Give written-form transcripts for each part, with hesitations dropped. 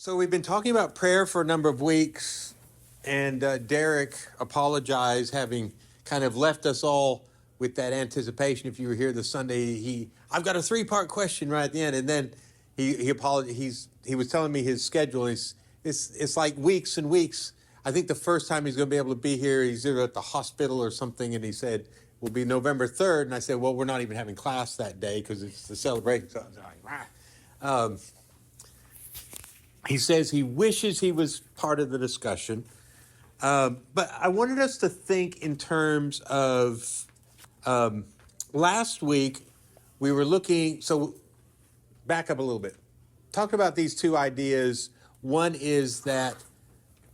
So we've been talking about prayer for a number of weeks, and Derek apologized, having kind of left us all with that anticipation. If you were here this Sunday, I've got a 3-part question right at the end, and then he apologized. He was telling me his schedule. It's like weeks and weeks. I think the first time he's going to be able to be here, he's either at the hospital or something, and he said will be November 3rd. And I said, well, we're not even having class that day because it's the celebration. So I was like, He says he wishes he was part of the discussion. But I wanted us to think in terms of last week, we were looking, so back up a little bit. Talk about these two ideas. One is that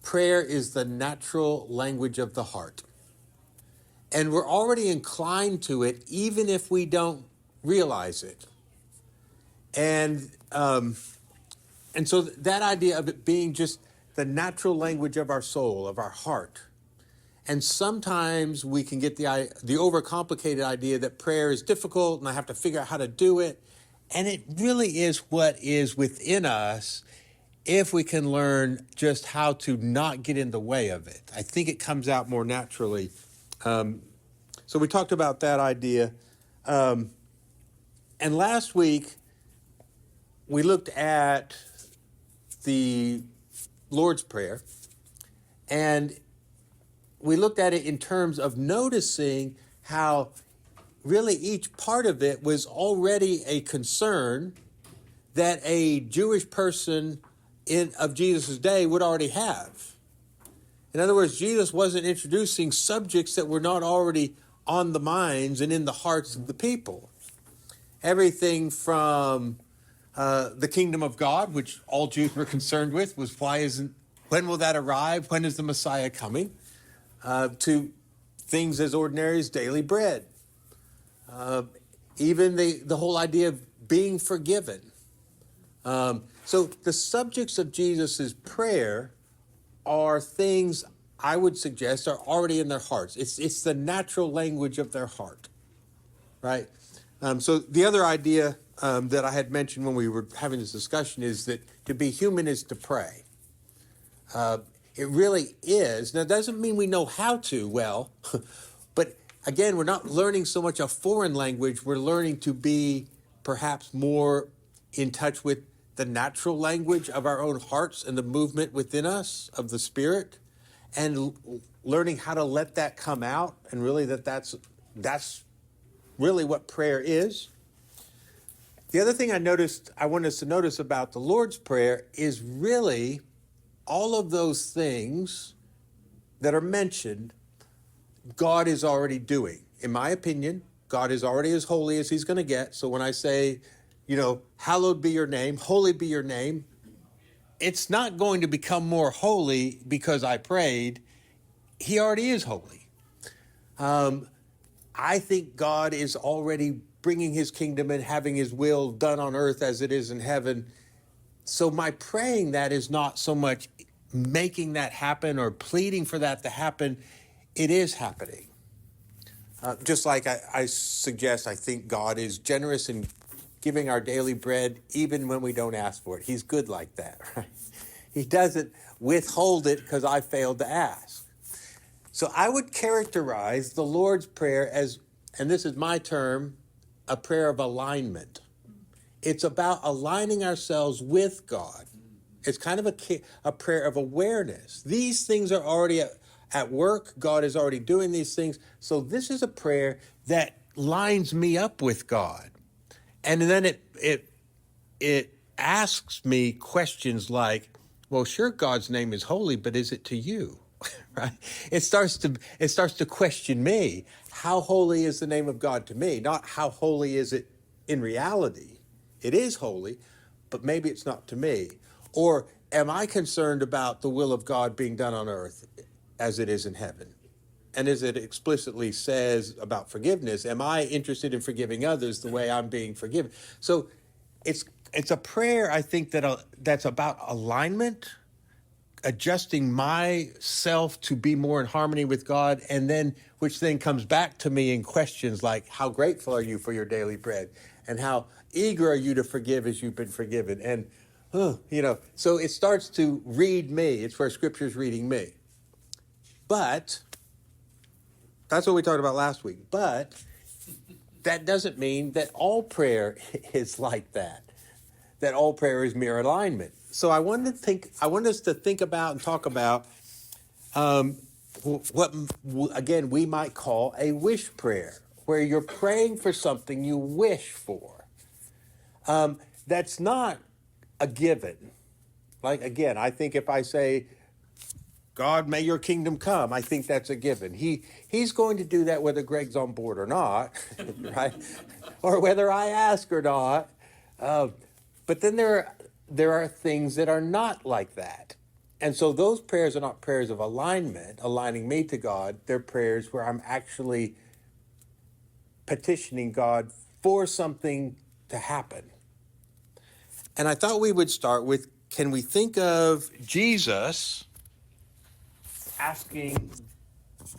prayer is the natural language of the heart. And we're already inclined to it, even if we don't realize it. And so that idea of it being just the natural language of our soul, of our heart. And sometimes we can get the overcomplicated idea that prayer is difficult and I have to figure out how to do it. And it really is what is within us if we can learn just how to not get in the way of it. I think it comes out more naturally. So we talked about that idea. And last week, we looked at the Lord's Prayer, and we looked at it in terms of noticing how really each part of it was already a concern that a Jewish person of Jesus' day would already have. In other words, Jesus wasn't introducing subjects that were not already on the minds and in the hearts of the people. Everything from the kingdom of God, which all Jews were concerned with, was when will that arrive? When is the Messiah coming? To things as ordinary as daily bread. Even the whole idea of being forgiven. So the subjects of Jesus' prayer are things I would suggest are already in their hearts. It's the natural language of their heart, right? So the other idea that I had mentioned when we were having this discussion is that to be human is to pray. It really is. Now, it doesn't mean we know how to well, but again, we're not learning so much a foreign language. We're learning to be perhaps more in touch with the natural language of our own hearts and the movement within us of the Spirit, and learning how to let that come out, and really that's really what prayer is. The other thing I want us to notice about the Lord's Prayer is really all of those things that are mentioned, God is already doing. In my opinion, God is already as holy as he's going to get. So when I say, hallowed be your name, holy be your name, it's not going to become more holy because I prayed. He already is holy. I think God is already bringing his kingdom and having his will done on earth as it is in heaven. So my praying that is not so much making that happen or pleading for that to happen. It is happening. Just like I suggest, I think God is generous in giving our daily bread even when we don't ask for it. He's good like that, right? He doesn't withhold it because I failed to ask. So I would characterize the Lord's Prayer as, and this is my term, a prayer of alignment. It's about aligning ourselves with God. It's kind of a prayer of awareness. These things are already at work. God is already doing these things. So this is a prayer that lines me up with God. And then it asks me questions like, well, sure, God's name is holy, but is it to you? Right? It starts to question me. How holy is the name of God to me? Not how holy is it in reality. It is holy, but maybe it's not to me. Or am I concerned about the will of God being done on earth as it is in heaven? And as it explicitly says about forgiveness, am I interested in forgiving others the way I'm being forgiven? So it's a prayer, I think, that's about alignment, adjusting myself to be more in harmony with God, and then which then comes back to me in questions like, how grateful are you for your daily bread? And how eager are you to forgive as you've been forgiven? And So it starts to read me. It's where Scripture's reading me. But that's what we talked about last week. But that doesn't mean that all prayer is like that all prayer is mere alignment. So I want us to think about and talk about what, again, we might call a wish prayer, where you're praying for something you wish for. That's not a given. Like, again, I think if I say, God, may your kingdom come, I think that's a given. He's going to do that whether Greg's on board or not, right? Or whether I ask or not. But then there are things that are not like that. And so those prayers are not prayers of alignment, aligning me to God. They're prayers where I'm actually petitioning God for something to happen. And I thought we would start with, can we think of Jesus asking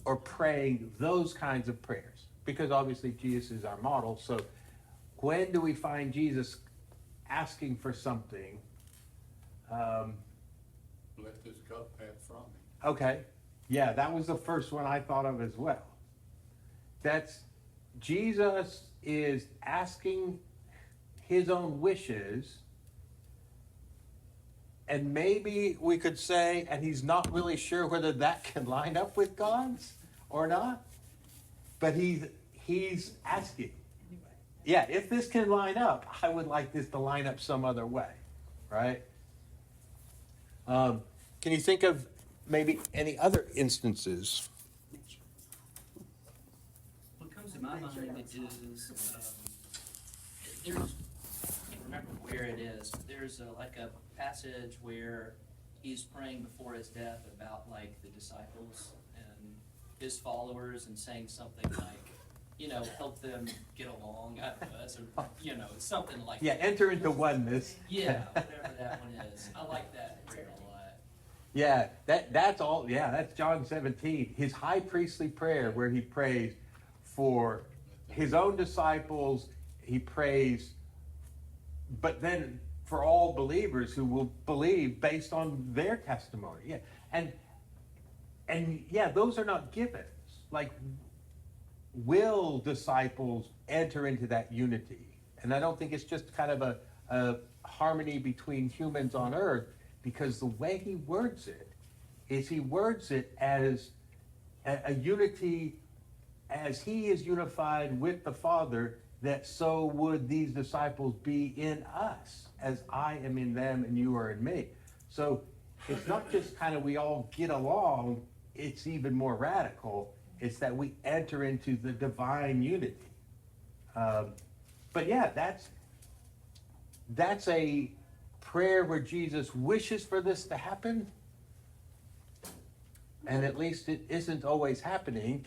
or praying those kinds of prayers? Because obviously Jesus is our model. So when do we find Jesus asking for something? Let this cup pass from me. Okay. Yeah, that was the first one I thought of as well. That's Jesus is asking his own wishes, and maybe we could say, and he's not really sure whether that can line up with God's or not, but he's asking. Yeah, if this can line up, I would like this to line up some other way, right? Can you think of maybe any other instances? What comes to my mind is, there's, I can't remember where it is, but there's like a passage where he's praying before his death about like the disciples and his followers and saying something like, help them get along, I don't know, it's something like Yeah, that. enter into oneness. Yeah, whatever that one is. I like that prayer a lot. Yeah, that's all. Yeah, that's John 17. His high priestly prayer where he prays for his own disciples, he prays, but then for all believers who will believe based on their testimony. Yeah. And yeah, those are not givens. Like, will disciples enter into that unity? And I don't think it's just kind of a harmony between humans on earth, because the way he words it is he words it as a unity as he is unified with the Father, that so would these disciples be in us, as I am in them and you are in me. So it's not just kind of we all get along, it's even more radical. It's that we enter into the divine unity. But yeah, that's a prayer where Jesus wishes for this to happen, and at least it isn't always happening.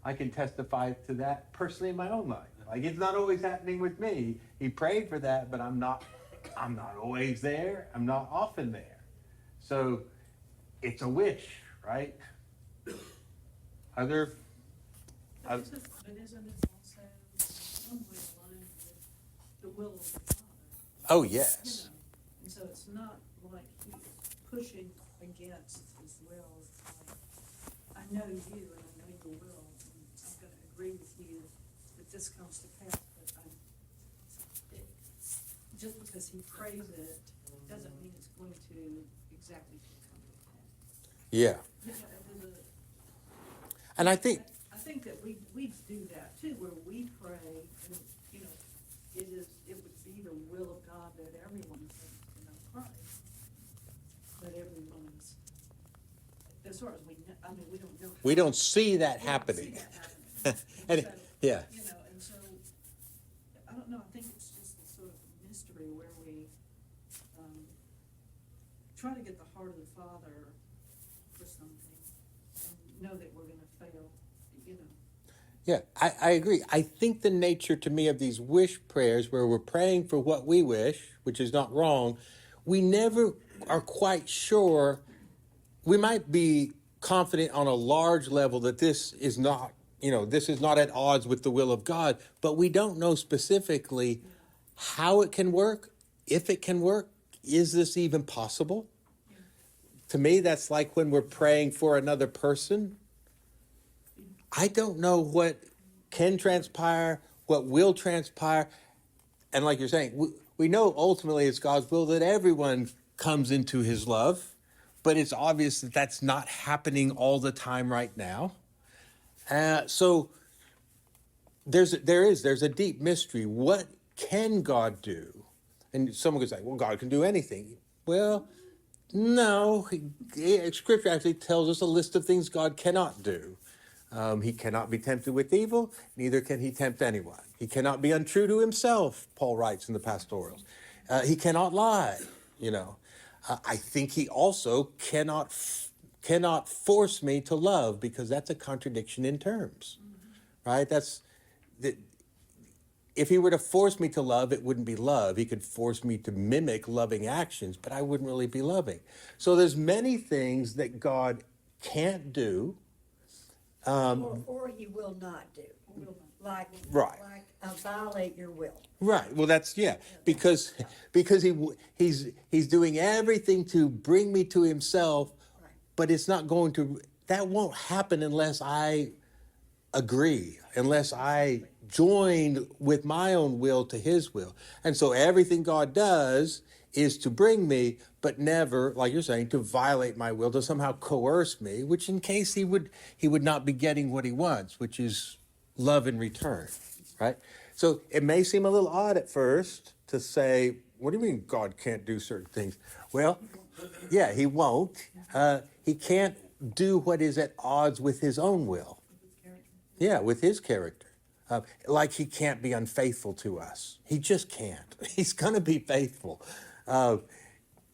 I can testify to that personally in my own life. Like, it's not always happening with me. He prayed for that, but I'm not always there. I'm not often there. So it's a wish, right? But isn't it also some way aligned with the will of the Father? Oh, yes. And so it's not like he's pushing against his will. Like, I know you and I know your will, and I'm going to agree with you that this comes to pass. But just because he prays it doesn't mean it's going to exactly come to pass. Yeah. And I think I think that we do that too, where we pray, and it would be the will of God that everyone can know Christ, but everyone's, as far as we know, I mean, we don't know. we don't see that We don't happening. see that happening. And So, yeah. and so, I don't know, I think it's just a sort of mystery where we try to get the heart of the Father for something, and know that we're gonna fail, Yeah, I agree. I think the nature to me of these wish prayers where we're praying for what we wish, which is not wrong, we never are quite sure. We might be confident on a large level that this is not at odds with the will of God, but we don't know specifically how it can work, if it can work, is this even possible? To me, that's like when we're praying for another person. I don't know what can transpire, what will transpire. And like you're saying, we know ultimately it's God's will that everyone comes into his love, but it's obvious that that's not happening all the time right now. So there's a deep mystery. What can God do? And someone could say, well, God can do anything. Well, no, Scripture actually tells us a list of things God cannot do. He cannot be tempted with evil, neither can he tempt anyone. He cannot be untrue to himself, Paul writes in the pastorals. He cannot lie, you know. I think he also cannot force me to love, because that's a contradiction in terms, right? If he were to force me to love, it wouldn't be love. He could force me to mimic loving actions, but I wouldn't really be loving. So there's many things that God can't do. Or he will not do, like, Right. like violate your will. Right. Well, that's, yeah, because he's doing everything to bring me to himself, Right. but it's not going to, that won't happen unless I agree, unless I join with my own will to his will. And so everything God does is to bring me, but never, like you're saying, to violate my will, to somehow coerce me, which in case he would not be getting what he wants, which is love in return, right? So it may seem a little odd at first to say, what do you mean God can't do certain things? Well, yeah, he won't. He can't do what is at odds with his own will. Yeah, with his character. Like he can't be unfaithful to us. He just can't. He's going to be faithful.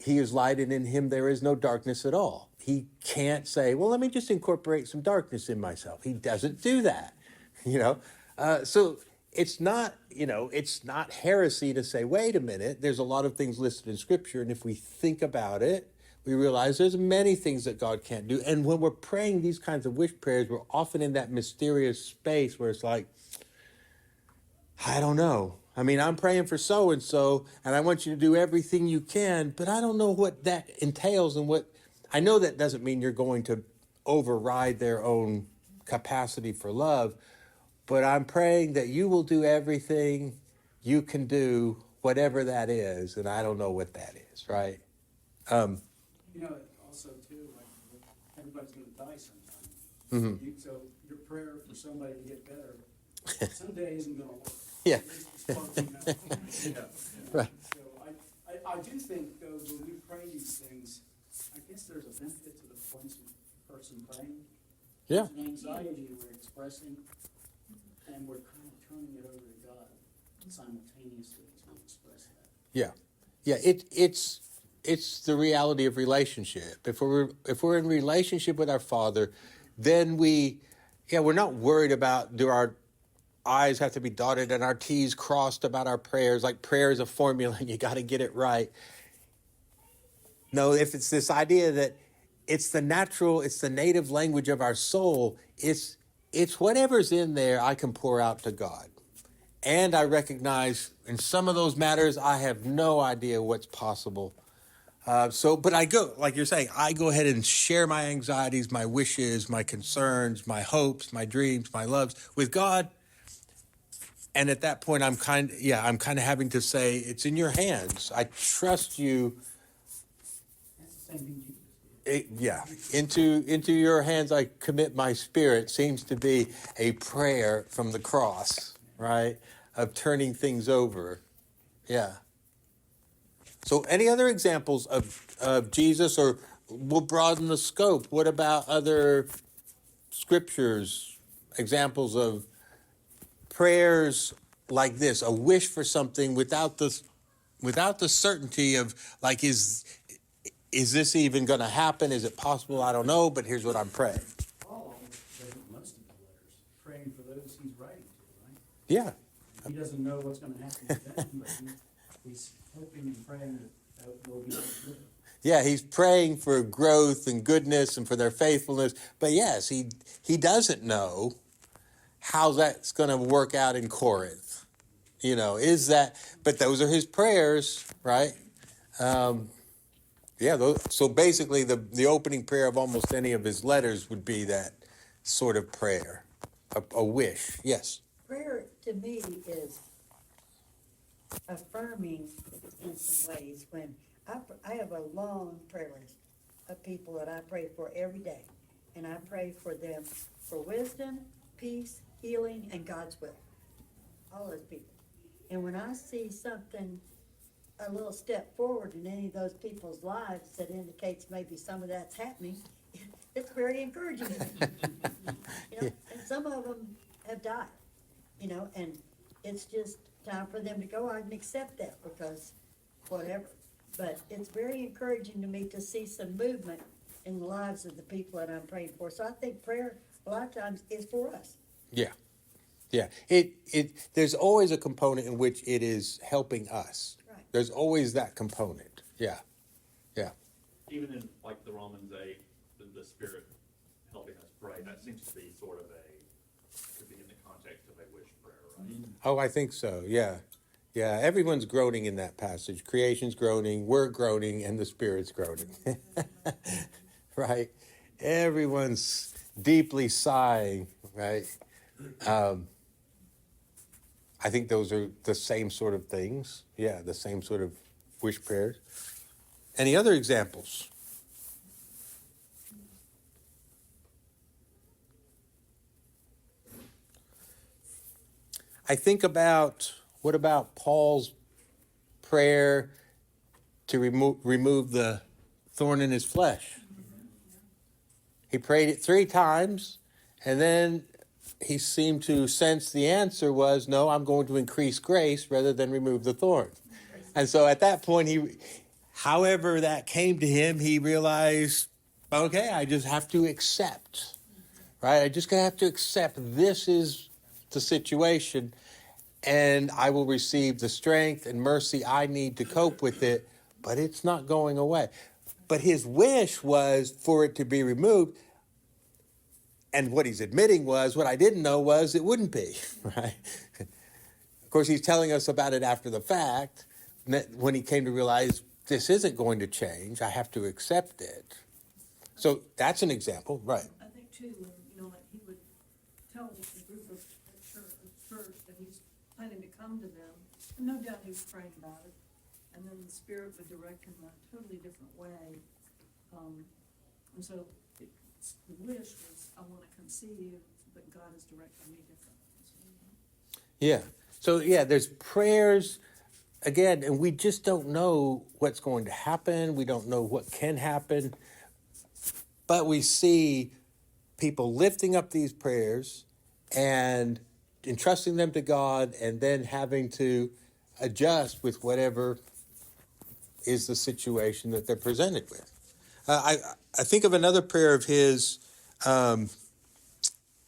He is light, and in him there is no darkness at all. He can't say, well, let me just incorporate some darkness in myself. He doesn't do that, you know. So it's not, it's not heresy to say, wait a minute, there's a lot of things listed in Scripture, and if we think about it, we realize there's many things that God can't do. And when we're praying these kinds of wish prayers, we're often in that mysterious space where it's like, I don't know. I mean, I'm praying for so-and-so, and I want you to do everything you can, but I don't know what that entails and what... I know that doesn't mean you're going to override their own capacity for love, but I'm praying that you will do everything you can do, whatever that is, and I don't know what that is, right? Also too, like, everybody's gonna die sometime. So your prayer for somebody to get better someday isn't gonna work. Yeah. At least as far as we know. Right. So I do think, though, when we pray these things, I guess there's a benefit to the person praying. Yeah. There's an anxiety we're expressing, and we're kind of turning it over to God simultaneously as we express that. Yeah. Yeah, it's the reality of relationship. If we're in relationship with our Father, then we're not worried about, do our I's have to be dotted and our T's crossed about our prayers. Like prayer is a formula and you got to get it right. No, if it's this idea that it's the native language of our soul, it's whatever's in there I can pour out to God. And I recognize in some of those matters, I have no idea what's possible. But I go, like you're saying, I go ahead and share my anxieties, my wishes, my concerns, my hopes, my dreams, my loves with God. And at that point, I'm kind of having to say, it's in your hands. I trust you. That's the same thing Jesus did. Into your hands I commit my spirit seems to be a prayer from the cross, right? Of turning things over. Yeah. So any other examples of Jesus, or we'll broaden the scope. What about other scriptures, examples of prayers like this, a wish for something without the certainty of, like, is this even going to happen? Is it possible? I don't know, but here's what I'm praying. Paul says in most of the letters, praying for those he's writing to, right? Yeah. He doesn't know what's going to happen to them, but he's hoping and praying that will be good. Yeah, he's praying for growth and goodness and for their faithfulness. But yes, he doesn't know how that's going to work out in Corinth. But those are his prayers, right? Yeah, so basically the opening prayer of almost any of his letters would be that sort of prayer, a wish. Yes. Prayer to me is affirming in some ways. When I have a long prayer list of people that I pray for every day, and I pray for them for wisdom, peace, healing, and God's will. All those people. And when I see something, a little step forward in any of those people's lives that indicates maybe some of that's happening, it's very encouraging to me. You know, and some of them have died, you know, and it's just time for them to go. I can accept that because whatever. But it's very encouraging to me to see some movement in the lives of the people that I'm praying for. So I think prayer a lot of times is for us. Yeah. Yeah. There's always a component in which it is helping us. Right. There's always that component. Yeah. Yeah. Even in like the Romans 8, the Spirit helping us pray, that seems to be sort of could be in the context of a wish prayer, right? Oh, I think so. Yeah. Yeah. Everyone's groaning in that passage. Creation's groaning, we're groaning, and the Spirit's groaning. Right? Everyone's deeply sighing, right? I think those are the same sort of things. Yeah, the same sort of wish prayers. Any other examples? I think about, what about Paul's prayer to remove the thorn in his flesh? He prayed it 3 times, and then he seemed to sense the answer was, no, I'm going to increase grace rather than remove the thorn. And so at that point, however that came to him, he realized, okay, I just have to accept, right? I just have to accept this is the situation, and I will receive the strength and mercy I need to cope with it, but it's not going away. But his wish was for it to be removed. And what he's admitting was, what I didn't know was it wouldn't be, right? Of course, he's telling us about it after the fact, when he came to realize this isn't going to change. I have to accept it. So that's an example, right? I think too, you know, like he would tell the group of church that he's planning to come to them, and no doubt he was praying about it, and then the Spirit would direct him in a totally different way. And so the wish was, I want to conceive, but God is directing me differently. Yeah. So, yeah, there's prayers, again, and we just don't know what's going to happen. We don't know what can happen. But we see people lifting up these prayers and entrusting them to God and then having to adjust with whatever is the situation that they're presented with. I think of another prayer of his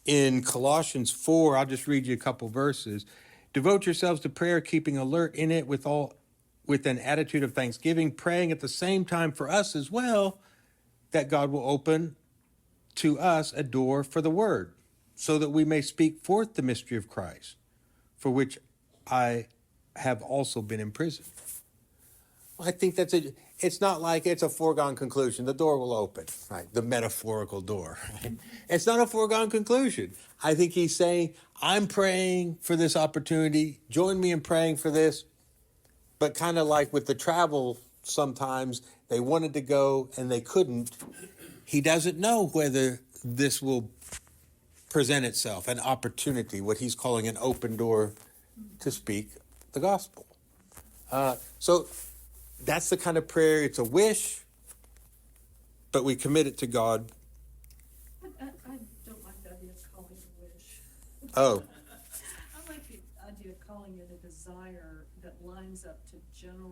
in Colossians 4. I'll just read you a couple verses. Devote yourselves to prayer, keeping alert in it with an attitude of thanksgiving, praying at the same time for us as well, that God will open to us a door for the word, so that we may speak forth the mystery of Christ, for which I have also been imprisoned. I think it's not like it's a foregone conclusion. The door will open, right? The metaphorical door. Right? It's not a foregone conclusion. I think he's saying, I'm praying for this opportunity. Join me in praying for this. But kind of like with the travel, sometimes they wanted to go and they couldn't. He doesn't know whether this will present itself, an opportunity, what he's calling an open door to speak the gospel. So that's the kind of prayer. It's a wish, but we commit it to God. I don't like the idea of calling it a wish. Oh, I like the idea of calling it a desire that lines up to the general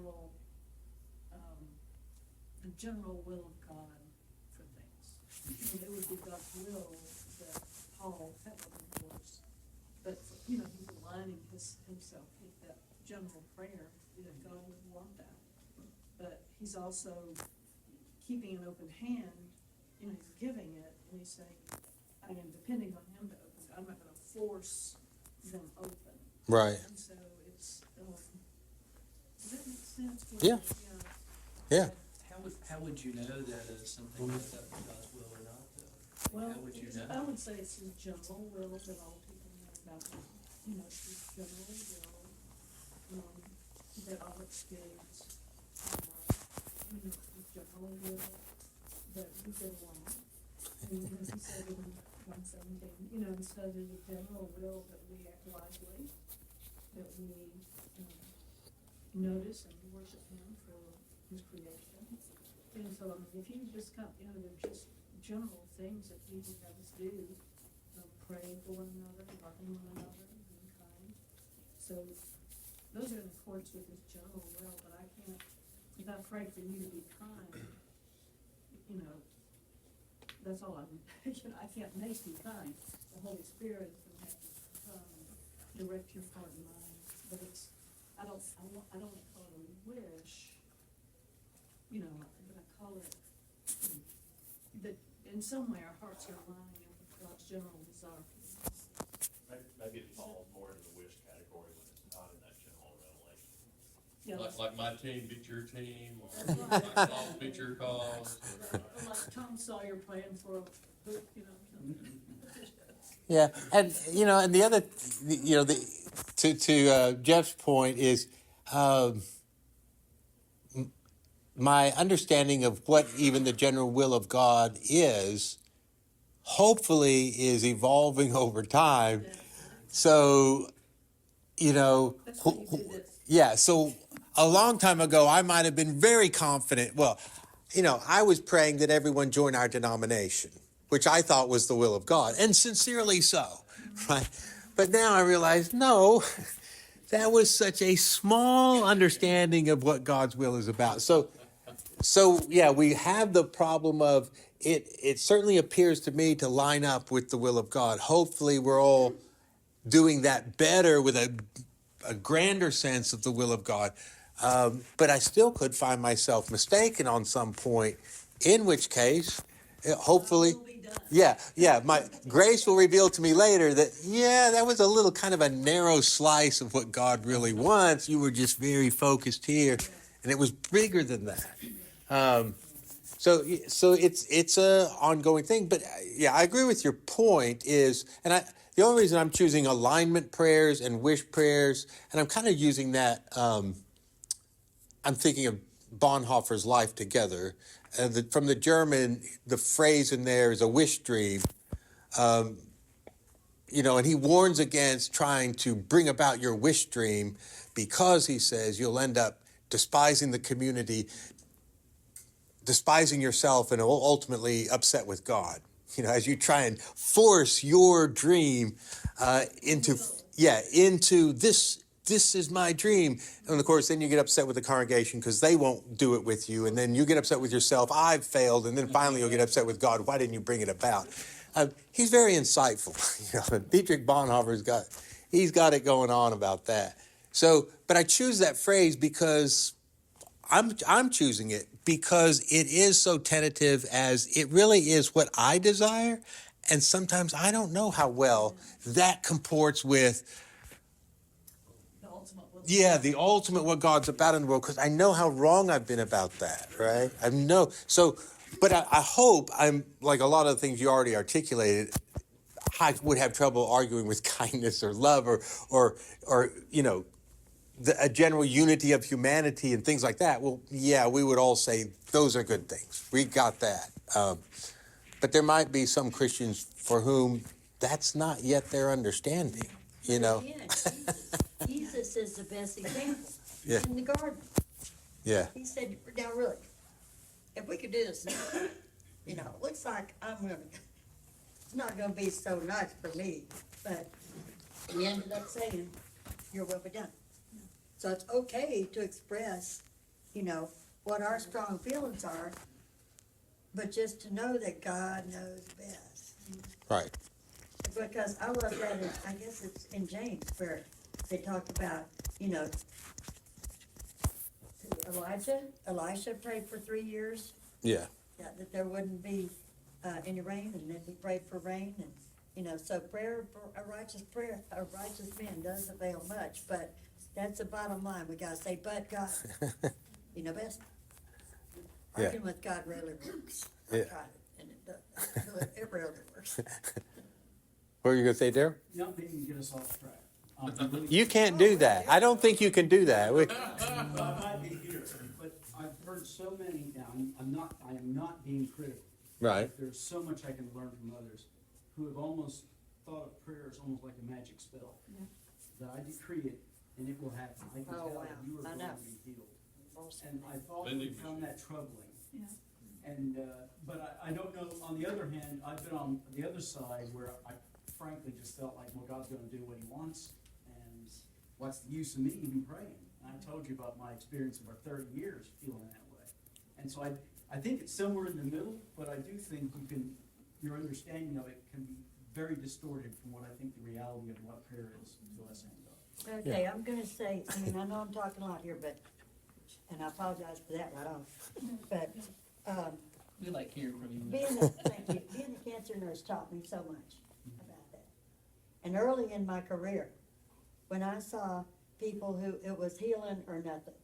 will of God for things. And it would be God's will that Paul had open doors. But, you know, he's aligning himself with that general prayer that God would want that. But he's also keeping an open hand, you know, he's giving it, and he's saying, I am depending on him to open it. I'm not gonna force them open. right. And so it's, does that make sense? Yeah. Yeah. How would you know that something like that was God's will or not, though? Well, How would you I know? would say it's the general will that all people know about, it's the general will, that all experience, it's the general will that we get along. And as he said in 117, and so there's a general will that we act wisely, that we, notice and worship him for his creation. And so, if you just come, they're just general things that he would have us do, pray for one another, loving one another, being kind. So, those are in accordance with his general will, but I can't, if I pray for you to be kind, that's all I'm, I can't make you kind. The Holy Spirit is gonna have to come and direct your heart and mind, but it's, I don't call it a wish, but I call it, that in some way our hearts are aligning with God's general desire. Maybe it falls more into the wish category when it's not in that general revelation. Yeah, Like my team beat your team, or Right. my cause beat your cause. like Tom Sawyer praying for, Yeah, and and the other, to Jeff's point is, my understanding of what even the general will of God is, hopefully, is evolving over time. So, that's why you do this. yeah. So a long time ago, I might have been very confident. Well, I was praying that everyone join our denomination, which I thought was the will of God, and sincerely so, right? But now I realize, no, that was such a small understanding of what God's will is about. So yeah, we have the problem of it. It certainly appears to me to line up with the will of God. Hopefully, we're all doing that better with a grander sense of the will of God. But I still could find myself mistaken on some point, in which case, hopefully, Will be done. yeah, my grace will reveal to me later that, that was a little kind of a narrow slice of what God really wants. You were just very focused here, and it was bigger than that. So it's a ongoing thing. But yeah, I agree with your point the only reason I'm choosing alignment prayers and wish prayers, and I'm kind of using that, I'm thinking of Bonhoeffer's Life Together. From the German, the phrase in there is a wish dream. And he warns against trying to bring about your wish dream because, he says, you'll end up despising the community, despising yourself, and ultimately upset with God. As you try and force your dream into this is my dream. And of course, then you get upset with the congregation because they won't do it with you. And then you get upset with yourself. I've failed. And then finally you'll get upset with God. Why didn't you bring it about? He's very insightful. Dietrich Bonhoeffer's got it going on about that. So, but I choose that phrase because I'm choosing it because it is so tentative, as it really is what I desire. And sometimes I don't know how well that comports with, The ultimate will. the ultimate what God's about in the world, because I know how wrong I've been about that, right? But I hope I'm, like a lot of the things you already articulated, I would have trouble arguing with kindness or love or a general unity of humanity and things like that. Well, yeah, we would all say those are good things. We got that. But there might be some Christians for whom that's not yet their understanding, Again, Jesus is the best example. Yeah. In the garden, Yeah. he said, now really, if we could do this, it looks like it's not gonna be so nice for me, but he ended up saying, your will be done. So it's okay to express, what our strong feelings are, but just to know that God knows best. Right. Because I love that, I guess it's in James where they talk about, Elisha prayed for 3 years, Yeah. that there wouldn't be any rain, and then he prayed for rain, and, so prayer for a righteous man does avail much, but that's the bottom line, we gotta say, but God, best. Yeah. Arguing with God rarely works. I Yeah. tried it, and it doesn't, it rarely works. What were you gonna say, Daryl? Not meaning to get us off track. You can't do that. I don't think you can do that. I might be here, but I've heard so many now, I am not being critical. Right. There's so much I can learn from others who have almost thought of prayer as almost like a magic spell. That I decree it and it will happen. I can Oh, tell wow. that you are I going know. to be healed. And I've often Vending found that troubling. Yeah. And, but I don't know, on the other hand, I've been on the other side where I frankly just felt like, well, God's gonna do what he wants, and what's the use of me even praying? And I told you about my experience of our 30 years feeling that way. And so I think it's somewhere in the middle, but I do think your understanding of it can be very distorted from what I think the reality of what prayer is to us and God. Okay, I'm gonna say, I mean, I know I'm talking a lot here, but, and I apologize for that right off, but, We like hearing from you. thank you, being a cancer nurse taught me so much about that. And early in my career, when I saw people who, it was healing or nothing,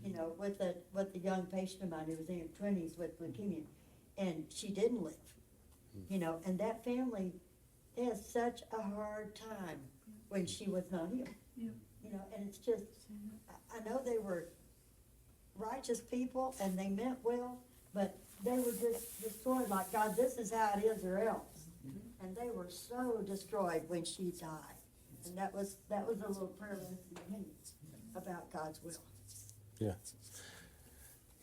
you know, with the young patient of mine who was in her twenties with leukemia, and she didn't live, you know, and that family had such a hard time when she was not healed. Yeah. You know, and it's just, I know they were righteous people and they meant well, but they were just destroyed like, God, this is how it is or else. And they were so destroyed when she died. And that was a little prayer lesson to me about God's will. Yeah.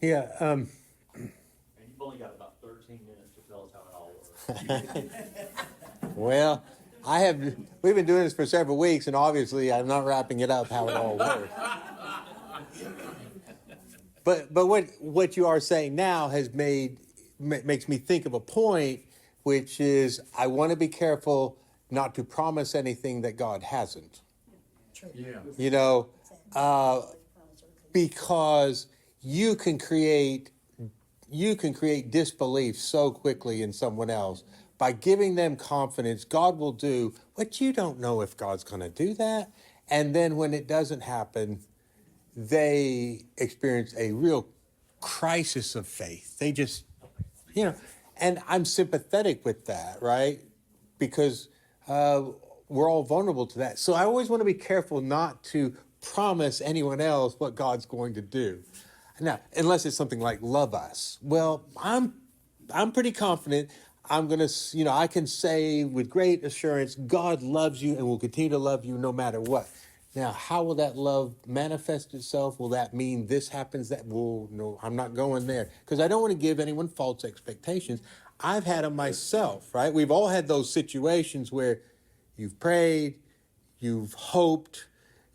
Yeah. And you've only got about 13 minutes to tell us how it all works. Well, we've been doing this for several weeks, and obviously I'm not wrapping it up how it all works. But what you are saying now makes me think of a point, which is I want to be careful not to promise anything that God hasn't. True. Yeah. You know, because you can create disbelief so quickly in someone else by giving them confidence. God will do what you don't know if God's going to do that, and then when it doesn't happen, they experience a real crisis of faith. They just, you know, and I'm sympathetic with that, right? Because we're all vulnerable to that. So I always want to be careful not to promise anyone else what God's going to do. Now, unless it's something like love us. Well, I'm pretty confident I'm going to, you know, I can say with great assurance, God loves you and will continue to love you no matter what. Now, how will that love manifest itself? Will that mean this happens? No, I'm not going there because I don't want to give anyone false expectations. I've had them myself, right? We've all had those situations where you've prayed, you've hoped,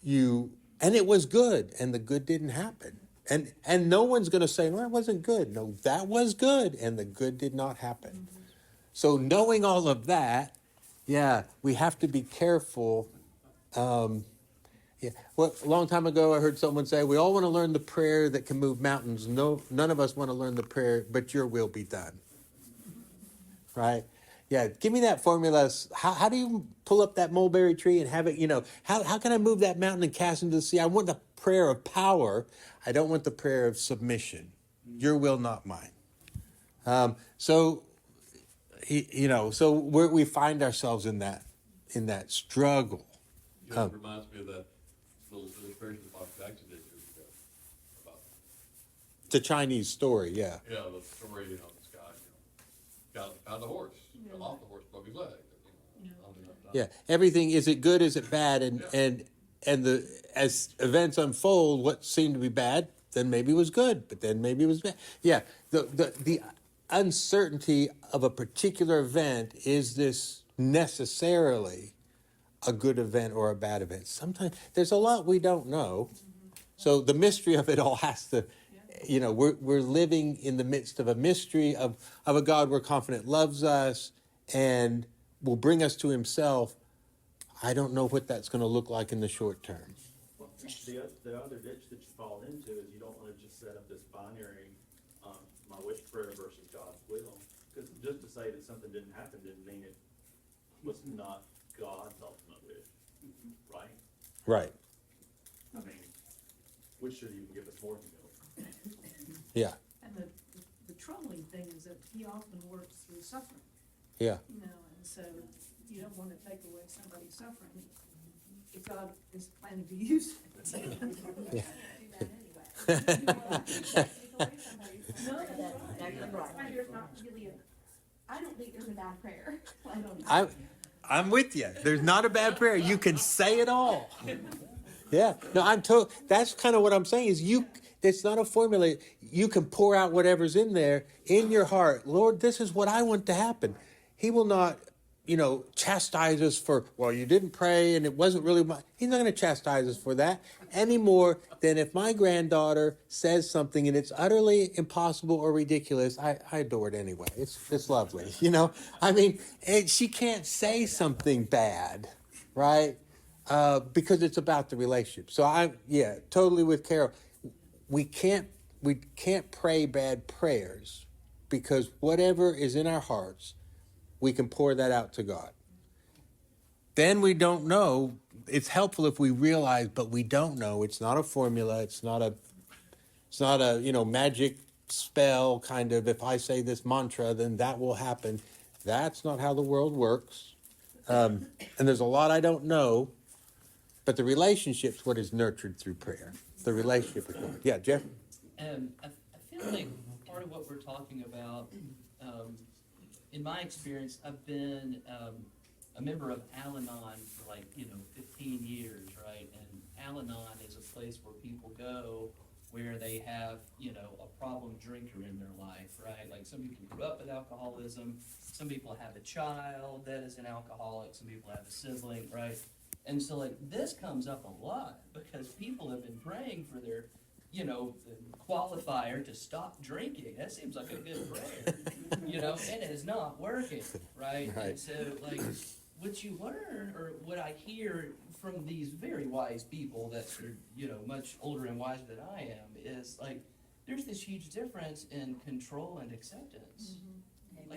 and it was good, and the good didn't happen. And no one's going to say, well, it wasn't good. No, that was good, and the good did not happen. So knowing all of that, yeah, we have to be careful. Yeah. Well, a long time ago, I heard someone say, we all want to learn the prayer that can move mountains. No, none of us want to learn the prayer, but your will be done. Right? Yeah, give me that formula. How do you pull up that mulberry tree and have it, you know, how can I move that mountain and cast into the sea? I want the prayer of power. I don't want the prayer of submission. Your will, not mine. So we find ourselves in that struggle. You know, it reminds me of that little illustration that Bob Jackson did years ago about, The Chinese story, yeah. the story, this guy, found a horse, fell off the horse, broke his leg. Yeah, everything, is it good, is it bad? And as events unfold, what seemed to be bad then maybe was good, but then maybe it was bad. Yeah, the uncertainty of a particular event, is this necessarily a good event or a bad event? Sometimes there's a lot we don't know. So the mystery of it all has to, we're living in the midst of a mystery of a God we're confident loves us and will bring us to himself. I don't know what that's going to look like in the short term. Well, the other ditch that you fall into is you don't want to just set up this binary, my wish prayer versus God's will. Because just to say that something didn't happen didn't mean it was not God's ultimate wish, right? Right. I mean, which should even give us more humility. Yeah. And the troubling thing is that he often works through suffering, Yeah. you know, and so you don't wanna take away somebody's suffering if God is planning to use it. No, that's right. There's not really I don't think there's a bad prayer. I don't know. I'm with you. There's not a bad prayer. You can say it all. Yeah. No, that's kind of what I'm saying is it's not a formula. You can pour out whatever's in there in your heart. Lord, this is what I want to happen. He will not, chastise us for, well, you didn't pray and it wasn't really he's not going to chastise us for that any more than if my granddaughter says something and it's utterly impossible or ridiculous. I adore it anyway. It's lovely, I mean, she can't say something bad, right? Because it's about the relationship. So totally with Carol. We can't pray bad prayers because whatever is in our hearts, we can pour that out to God. Then we don't know. It's helpful if we realize, but we don't know. It's not a formula. It's not a magic spell kind of, if I say this mantra, then that will happen. That's not how the world works. And there's a lot I don't know, but the relationship's what is nurtured through prayer. The relationship with God. Yeah, Jeff? I feel like part of what we're talking about, in my experience, I've been a member of Al-Anon for 15 years, right? And Al-Anon is a place where people go where they have, a problem drinker in their life, right? Like some people grew up with alcoholism, some people have a child that is an alcoholic, some people have a sibling, right? And so this comes up a lot because people have been praying for their, qualifier to stop drinking. That seems like a good prayer, and it is not working, right? Right. And so what you learn or what I hear from these very wise people that are, much older and wiser than I am is there's this huge difference in control and acceptance.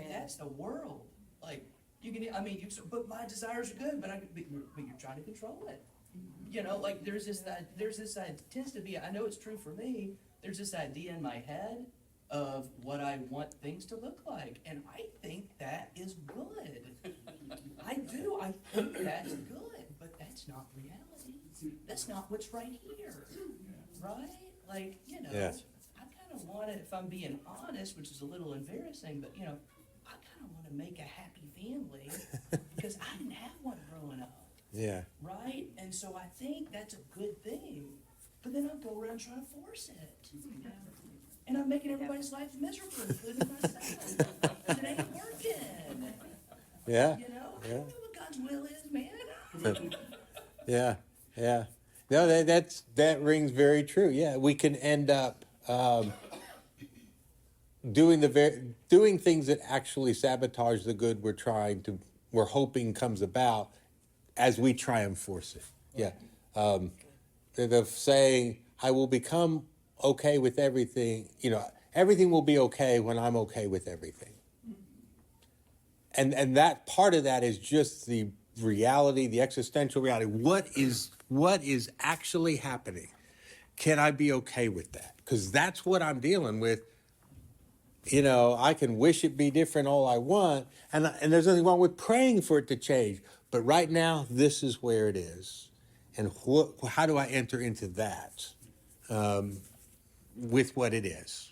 That's the world. You can, but my desires are good, but you're trying to control it. There's this tends to be, I know it's true for me, there's this idea in my head of what I want things to look like, and I think that is good. I do, I think that's good, but that's not reality. That's not what's right here, right? Yes. I kind of want it, if I'm being honest, which is a little embarrassing, but I kind of want to make a happy family because I didn't have one growing up. Yeah. Right? And so I think that's a good thing. But then I'll go around trying to force it. And I'm making everybody's life miserable, including myself. And it ain't working. Yeah. I Yeah. don't know what God's will is, man. Yeah. No, that rings very true. Yeah, we can end up doing things that actually sabotage the good we're hoping comes about as we try and force it. Yeah. The saying, I will become okay with everything, everything will be okay when I'm okay with everything. And that part of that is just the reality, the existential reality. What is actually happening? Can I be okay with that? Because that's what I'm dealing with. I can wish it be different all I want, and there's nothing wrong with praying for it to change. But right now, this is where it is. And how do I enter into that with what it is?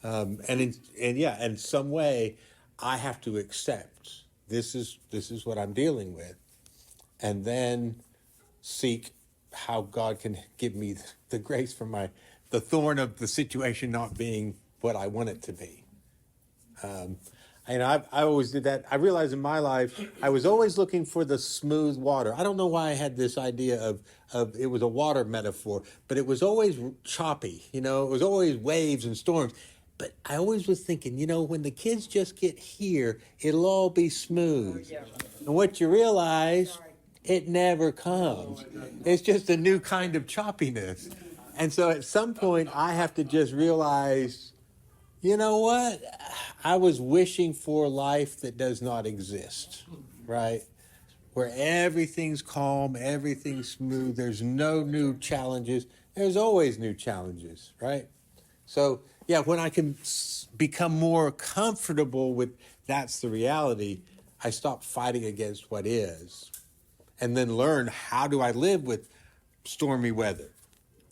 In some way, I have to accept this is what I'm dealing with, and then seek how God can give me the grace for the thorn of the situation not being what I want it to be. I always did that. I realized in my life, I was always looking for the smooth water. I don't know why I had this idea of it was a water metaphor, but it was always choppy, it was always waves and storms. But I always was thinking, when the kids just get here, it'll all be smooth. And what you realize, it never comes. It's just a new kind of choppiness. And so at some point, I have to just realize, you know what? I was wishing for life that does not exist, right? Where everything's calm, everything's smooth, there's no new challenges. There's always new challenges, right? So yeah, when I can become more comfortable with that's the reality, I stop fighting against what is, and then learn how do I live with stormy weather.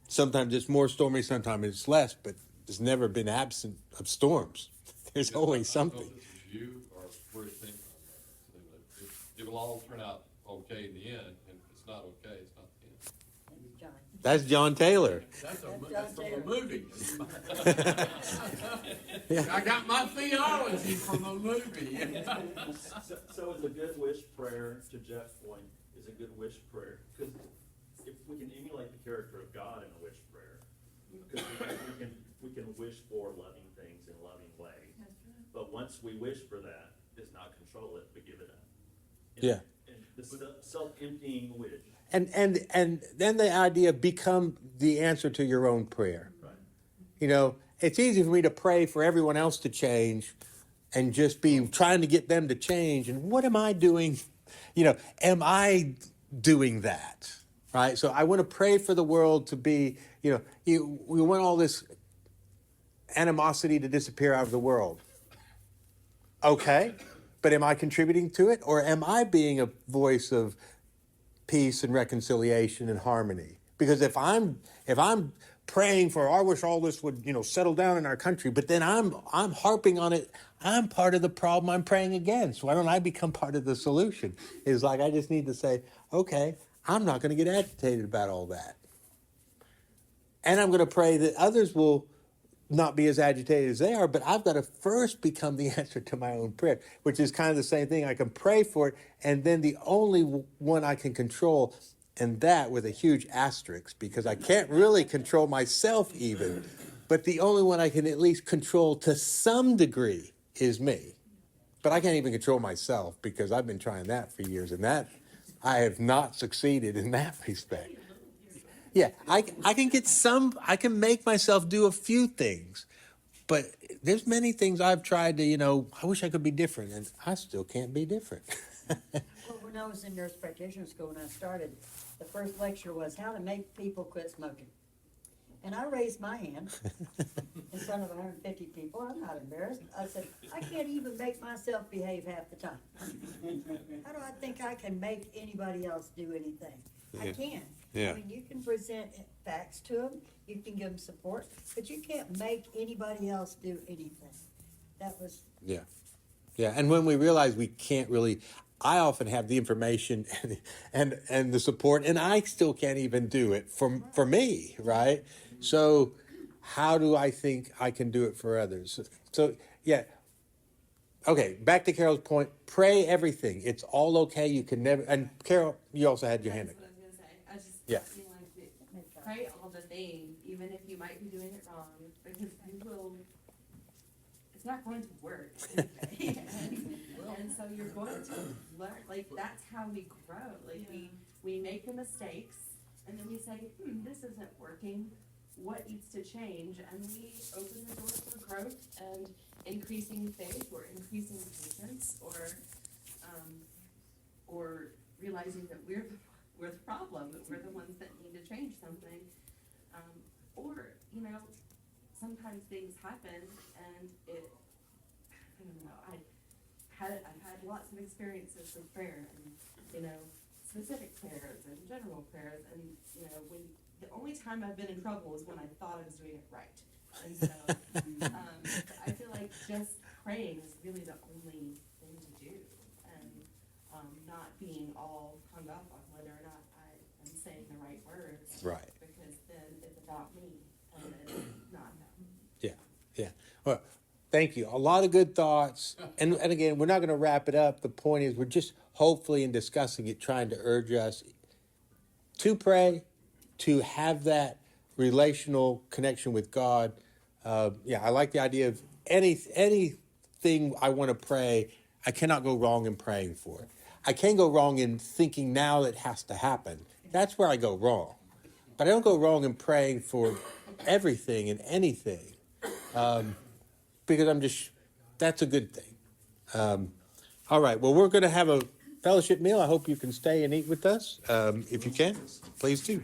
Sometimes it's more stormy, sometimes it's less, but it's never been absent of storms. There's always I don't know something. if this is you or where it's thinking on that. It will all turn out okay in the end, and if it's not okay, it's not the end. John. That's John Taylor. That's That's from Taylor. a movie. I got my theology from a movie. So is a good wish prayer, to Jeff's point, is a good wish prayer, because if we can emulate the character of God in a wish prayer, because we can wish for loving things in loving ways. But once we wish for that, it's not control it, but give it up. Yeah. And the self-emptying wish. And then the idea become the answer to your own prayer. Right. You know, it's easy for me to pray for everyone else to change and just be trying to get them to change. And what am I doing? You know, am I doing that? Right? So I want to pray for the world to be, we want all this animosity to disappear out of the world. Okay, but am I contributing to it? Or am I being a voice of peace and reconciliation and harmony? Because if I'm praying for, I wish all this would, settle down in our country, but then I'm harping on it, I'm part of the problem I'm praying against. Why don't I become part of the solution? It's like I just need to say, okay, I'm not going to get agitated about all that. And I'm going to pray that others will not be as agitated as they are, but I've got to first become the answer to my own prayer, which is kind of the same thing. I can pray for it, and then the only one I can control, and that with a huge asterisk, because I can't really control myself even, but the only one I can at least control to some degree is me. But I can't even control myself, because I've been trying that for years, and that I have not succeeded in that respect. Yeah, I can make myself do a few things, but there's many things I've tried to, I wish I could be different, and I still can't be different. Well, when I was in nurse practitioner school and I started, the first lecture was how to make people quit smoking. And I raised my hand in front of 150 people. I'm not embarrassed. I said, I can't even make myself behave half the time. How do I think I can make anybody else do anything? I can. Yeah. I mean, you can present facts to them, you can give them support, but you can't make anybody else do anything. That was, Yeah. And when we realize we can't really, I often have the information and the support, and I still can't even do it for me, right? So how do I think I can do it for others? So, yeah. Okay, back to Carol's point, pray everything. It's all okay. You can never, and Carol, you also had your hand up. That's what I was gonna say. I just Yeah. feel like pray all the things, even if you might be doing it wrong, because you will. It's not going to work anyway. and so you're going to learn. Like that's how we grow. Like we make the mistakes, and then we say, this isn't working. What needs to change? And we open the door for growth and increasing faith, or increasing patience, or realizing that we're the problem, that we're the ones that need to change something. Or, sometimes things happen and I don't know, I've had lots of experiences with prayer and, specific prayers and general prayers, and, when the only time I've been in trouble is when I thought I was doing it right. And so, I feel like just praying is really the only thing to do, and not being all hung up on whether or not I am saying the right words. Right. Because then it's about me, and it's not them. Yeah. Well, thank you. A lot of good thoughts. And again, we're not going to wrap it up. The point is we're just hopefully in discussing it, trying to urge us to pray, to have that relational connection with God. I like the idea of anything I want to pray, I cannot go wrong in praying for it. I can go wrong in thinking now it has to happen. That's where I go wrong. But I don't go wrong in praying for everything and anything. Because that's a good thing. All right, well, we're going to have a fellowship meal. I hope you can stay and eat with us. If you can, please do.